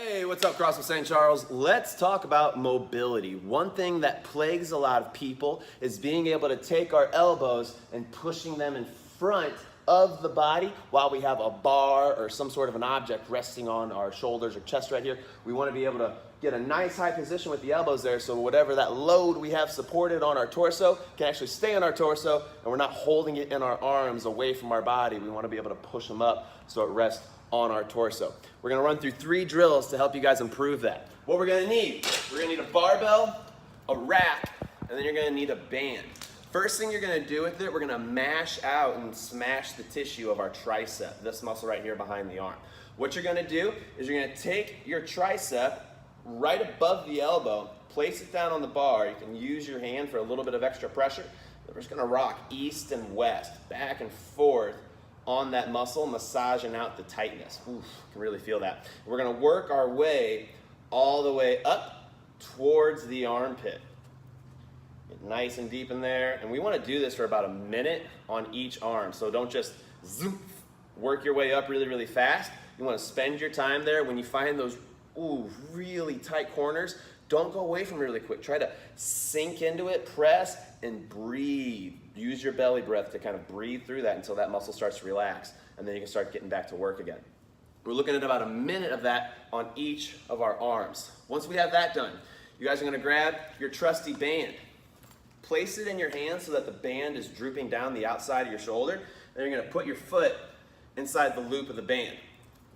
Hey, what's up, CrossFit St. Charles? Let's talk about mobility. One thing that plagues a lot of people is being able to take our elbows and pushing them in front of the body while we have a bar or some sort of an object resting on our shoulders or chest right here. We want to be able to get a nice high position with the elbows there so whatever that load we have supported on our torso can actually stay on our torso and we're not holding it in our arms away from our body. We want to be able to push them up so it rests on our torso. We're gonna run through 3 drills to help you guys improve that. What we're gonna need a barbell, a rack, and then you're gonna need a band. First thing you're gonna do with it, we're gonna mash out and smash the tissue of our tricep, this muscle right here behind the arm. What you're gonna do is you're gonna take your tricep right above the elbow, place it down on the bar. You can use your hand for a little bit of extra pressure. We're just gonna rock east and west, back and forth, on that muscle, massaging out the tightness. Oof, can really feel that. We're gonna work our way all the way up towards the armpit. Get nice and deep in there. And we wanna do this for about a minute on each arm. So don't just zoom, work your way up really, really fast. You wanna spend your time there. When you find those really tight corners, don't go away from it really quick. Try to sink into it, press, and breathe. Use your belly breath to kind of breathe through that until that muscle starts to relax, and then you can start getting back to work again. We're looking at about a minute of that on each of our arms. Once we have that done, you guys are gonna grab your trusty band. Place it in your hand so that the band is drooping down the outside of your shoulder. Then you're gonna put your foot inside the loop of the band.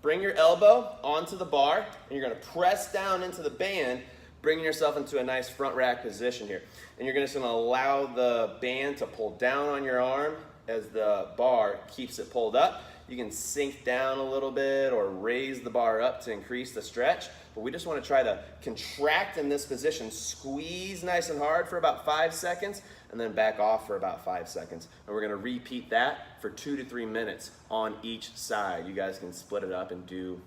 Bring your elbow onto the bar, and you're gonna press down into the band, bringing yourself into a nice front rack position here. And you're just gonna allow the band to pull down on your arm as the bar keeps it pulled up. You can sink down a little bit or raise the bar up to increase the stretch, but we just wanna try to contract in this position, squeeze nice and hard for about 5 seconds, and then back off for about 5 seconds. And we're gonna repeat that for 2 to 3 minutes on each side. You guys can split it up and do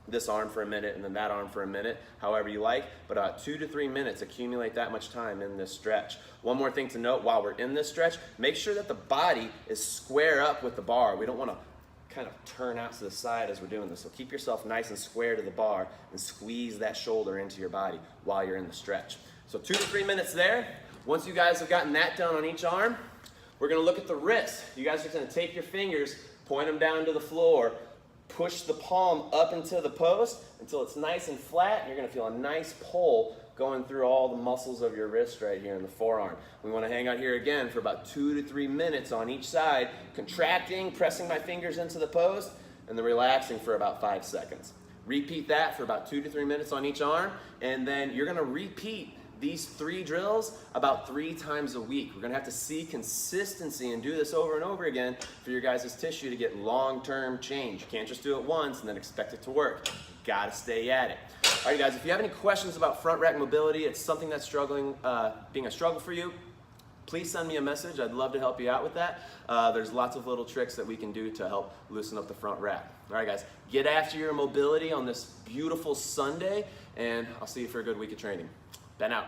this arm for a minute and then that arm for a minute, however you like, but about 2 to 3 minutes, accumulate that much time in this stretch. One more thing to note while we're in this stretch, make sure that the body is square up with the bar. We don't wanna kind of turn out to the side as we're doing this, so keep yourself nice and square to the bar and squeeze that shoulder into your body while you're in the stretch. So 2 to 3 minutes there. Once you guys have gotten that done on each arm, we're gonna look at the wrist. You guys are gonna take your fingers, point them down to the floor, push the palm up into the post until it's nice and flat, and you're gonna feel a nice pull going through all the muscles of your wrist right here in the forearm. We wanna hang out here again for about 2 to 3 minutes on each side, contracting, pressing my fingers into the post, and then relaxing for about 5 seconds. Repeat that for about 2 to 3 minutes on each arm, and then you're gonna repeat these 3 drills about 3 times a week. We're gonna have to see consistency and do this over and over again for your guys' tissue to get long-term change. You can't just do it once and then expect it to work. You gotta stay at it. All right, guys, if you have any questions about front rack mobility, it's something that's being a struggle for you, please send me a message. I'd love to help you out with that. There's lots of little tricks that we can do to help loosen up the front rack. All right, guys, get after your mobility on this beautiful Sunday, and I'll see you for a good week of training. Ben out.